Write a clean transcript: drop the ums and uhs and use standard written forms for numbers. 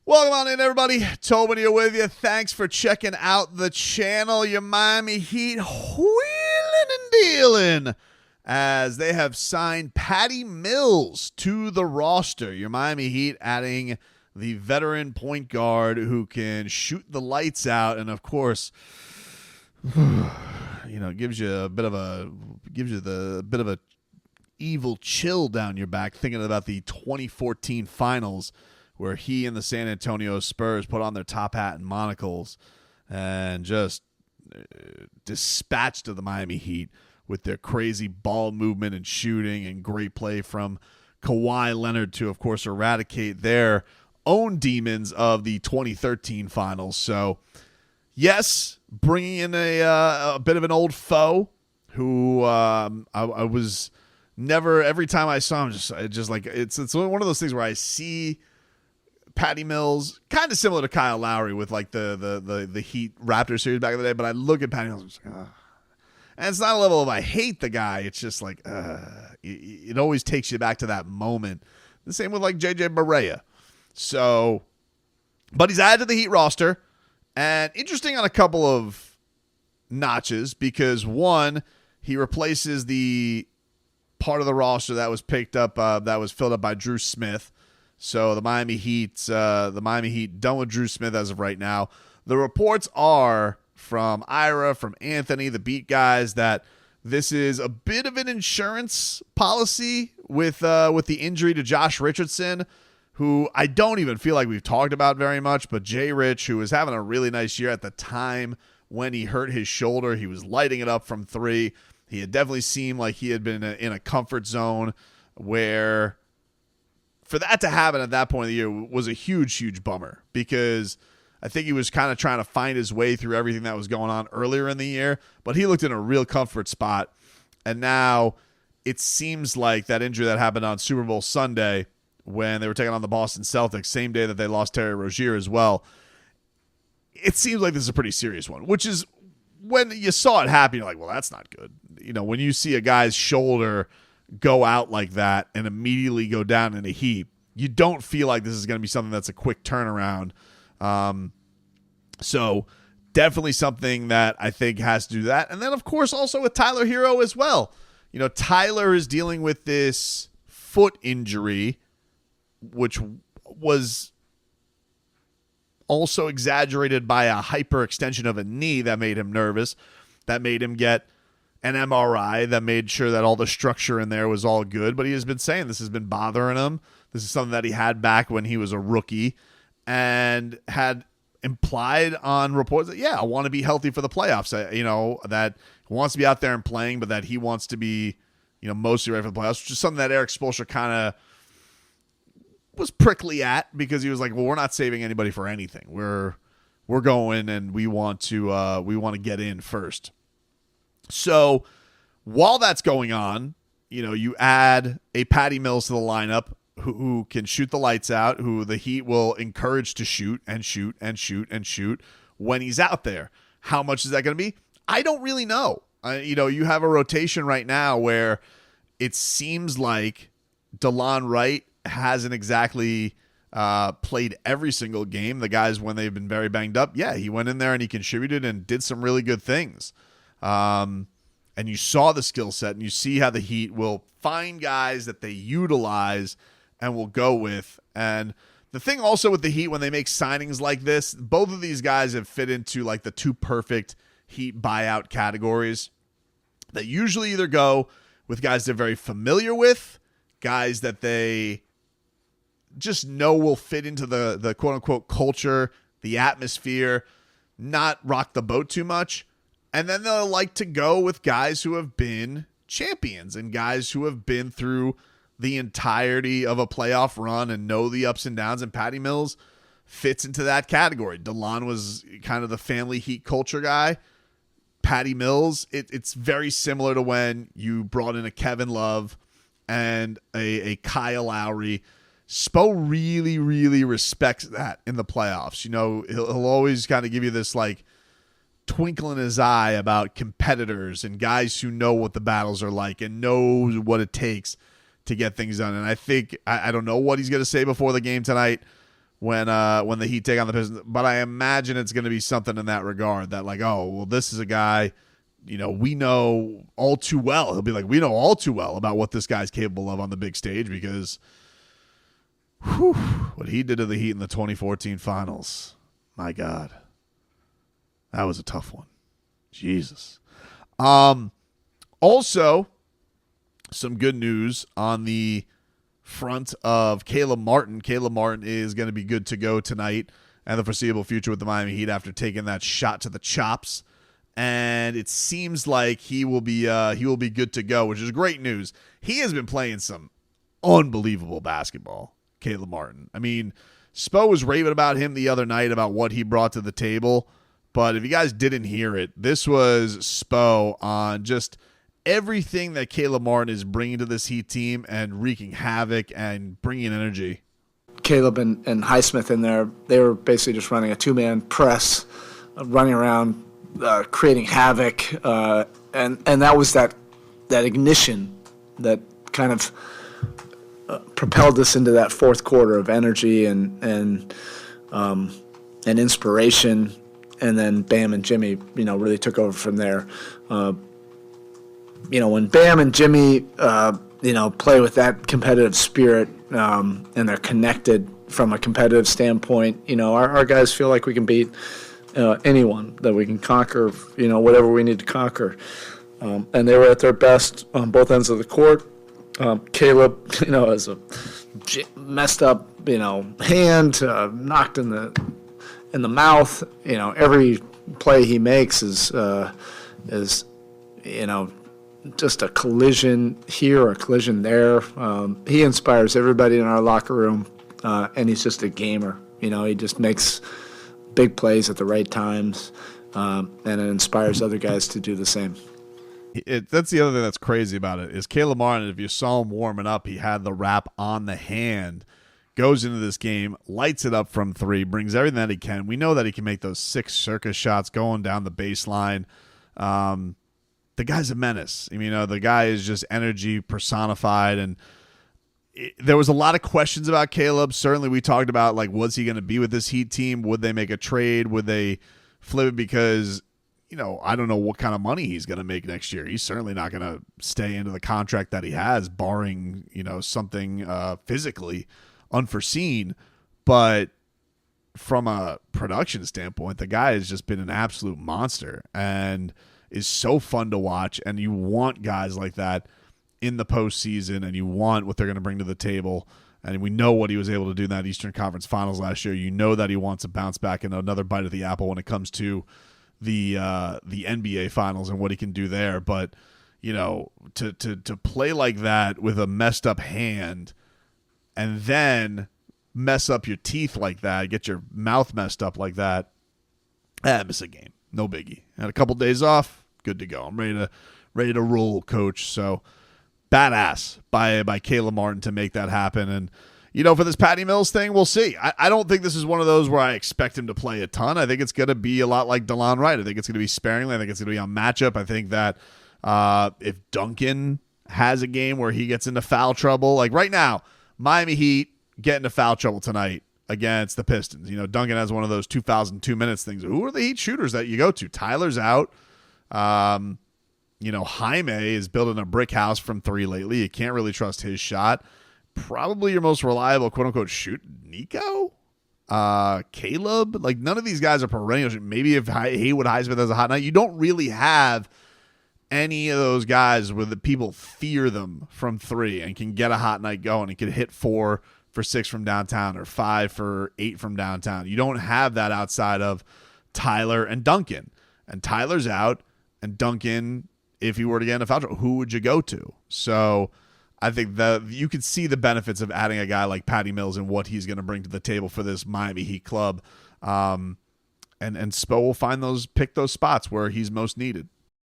Welcome on in, everybody. Tobin here with you. Thanks for checking out the channel. Your Miami Heat wheeling and dealing as they have signed Patty Mills to the roster. Your Miami Heat adding the veteran point guard who can shoot the lights out, and of course, gives you the bit of a evil chill down your back thinking about the 2014 finals, where he and the San Antonio Spurs put on their top hat and monocles and just dispatched the Miami Heat with their crazy ball movement and shooting and great play from Kawhi Leonard to, of course, eradicate their own demons of the 2013 finals. So, yes, bringing in a bit of an old foe who I was never, every time I saw him, just like it's one of those things where I see Patty Mills, kind of similar to Kyle Lowry with like the Heat Raptors series back in the day, but I look at Patty Mills and I'm just like, and it's not a level of I hate the guy. It's just like it always takes you back to that moment. The same with like JJ Barea. So, but he's added to the Heat roster, and interesting on a couple of notches because one, he replaces the part of the roster that was picked up that was filled up by Drew Smith. So the Miami Heat done with Drew Smith as of right now. The reports are from Ira, from Anthony, the beat guys, that this is a bit of an insurance policy with the injury to Josh Richardson, who I don't even feel like we've talked about very much. But Jay Rich, who was having a really nice year at the time when he hurt his shoulder, he was lighting it up from three. He had definitely seemed like he had been in a comfort zone where, for that to happen at that point of the year was a huge, huge bummer because I think he was kind of trying to find his way through everything that was going on earlier in the year, but he looked in a real comfort spot. And now it seems like that injury that happened on Super Bowl Sunday when they were taking on the Boston Celtics, same day that they lost Terry Rozier as well, it seems like this is a pretty serious one, which is when you saw it happen, you're like, well, that's not good. When you see a guy's shoulder go out like that and immediately go down in a heap, you don't feel like this is going to be something that's a quick turnaround. So definitely something that I think has to do that. And then, of course, also with Tyler Hero as well. Tyler is dealing with this foot injury, which was also exaggerated by a hyperextension of a knee that made him nervous, that made him get an MRI, that made sure that all the structure in there was all good. But he has been saying this has been bothering him. This is something that he had back when he was a rookie and had implied on reports that, I want to be healthy for the playoffs. That he wants to be out there and playing, but that he wants to be, mostly ready for the playoffs, which is something that Eric Spoelstra kind of was prickly at because he was like, well, we're not saving anybody for anything. We're going and we want to get in first. So while that's going on, you add a Patty Mills to the lineup who can shoot the lights out, who the Heat will encourage to shoot and shoot and shoot and shoot when he's out there. How much is that going to be? I don't really know. You have a rotation right now where it seems like DeLon Wright hasn't exactly played every single game. The guys, when they've been very banged up, he went in there and he contributed and did some really good things. And you saw the skill set and you see how the Heat will find guys that they utilize and will go with. And the thing also with the Heat, when they make signings like this, both of these guys have fit into like the two perfect Heat buyout categories that usually either go with guys they're very familiar with, guys that they just know will fit into the quote unquote culture, the atmosphere, not rock the boat too much. And then they'll like to go with guys who have been champions and guys who have been through the entirety of a playoff run and know the ups and downs. And Patty Mills fits into that category. DeLon was kind of the family Heat culture guy. Patty Mills, it's very similar to when you brought in a Kevin Love and a Kyle Lowry. Spo really, really respects that in the playoffs. He'll always kind of give you this like twinkle in his eye about competitors and guys who know what the battles are like and knows what it takes to get things done. And I think, I don't know what he's going to say before the game tonight, when the Heat take on the Pistons. But I imagine it's going to be something in that regard that like, oh, well, this is a guy, we know all too well. He'll be like, we know all too well about what this guy's capable of on the big stage because what he did to the Heat in the 2014 finals, my God, that was a tough one. Jesus. Also, some good news on the front of Caleb Martin. Caleb Martin is going to be good to go tonight and the foreseeable future with the Miami Heat after taking that shot to the chops. And it seems like he will be good to go, which is great news. He has been playing some unbelievable basketball, Caleb Martin. I mean, Spo was raving about him the other night about what he brought to the table. But if you guys didn't hear it, this was Spo on just everything that Caleb Martin is bringing to this Heat team and wreaking havoc and bringing energy. Caleb and Highsmith in there, they were basically just running a two-man press, running around, creating havoc, and that was that ignition that kind of propelled us into that fourth quarter of energy and inspiration, and then Bam and Jimmy, really took over from there. When Bam and Jimmy, play with that competitive spirit, and they're connected from a competitive standpoint, our guys feel like we can beat anyone, that we can conquer, whatever we need to conquer. And they were at their best on both ends of the court. Caleb, has a messed up, hand, knocked in the mouth. Every play he makes is just a collision here or a collision there. He inspires everybody in our locker room, and he's just a gamer. He just makes big plays at the right times, and it inspires other guys to do the same. That's the other thing that's crazy about it is Caleb Martin, if you saw him warming up, he had the wrap on the hand, goes into this game, lights it up from three, brings everything that he can. We know that he can make those 6 circus shots going down the baseline. The guy's a menace. The guy is just energy personified, and there was a lot of questions about Caleb. Certainly we talked about, like, was he going to be with this Heat team? Would they make a trade? Would they flip it? Because, I don't know what kind of money he's going to make next year. He's certainly not going to stay into the contract that he has, barring, something physically unforeseen. But from a production standpoint, the guy has just been an absolute monster and is so fun to watch. And you want guys like that in the postseason, and you want what they're going to bring to the table. And we know what he was able to do in that Eastern Conference Finals last year. You know that he wants to bounce back and another bite of the apple when it comes to the NBA Finals and what he can do there. But to play like that with a messed up hand and then mess up your teeth like that, get your mouth messed up like that, miss a game, no biggie. Had a couple days off, good to go. I'm ready to roll, coach. So badass by Caleb Martin to make that happen. And for this Patty Mills thing, we'll see. I don't think this is one of those where I expect him to play a ton. I think it's going to be a lot like DeLon Wright. I think it's going to be sparingly. I think it's going to be on matchup. I think that if Duncan has a game where he gets into foul trouble, like right now, Miami Heat get into foul trouble tonight against the Pistons. Duncan has one of those 2,002 minutes things. Who are the Heat shooters that you go to? Tyler's out. Jaime is building a brick house from 3 lately. You can't really trust his shot. Probably your most reliable quote-unquote shoot, Nico? Caleb? Like, none of these guys are perennial. Maybe if Haywood Highsmith has a hot night, you don't really have any of those guys where the people fear them from 3 and can get a hot night going and can hit 4 for 6 from downtown or 5 for 8 from downtown. You don't have that outside of Tyler and Duncan. And Tyler's out, and Duncan, if he were to get in a foul trouble, who would you go to? So I think that you could see the benefits of adding a guy like Patty Mills and what he's going to bring to the table for this Miami Heat club. And Spo will pick those spots where he's most needed.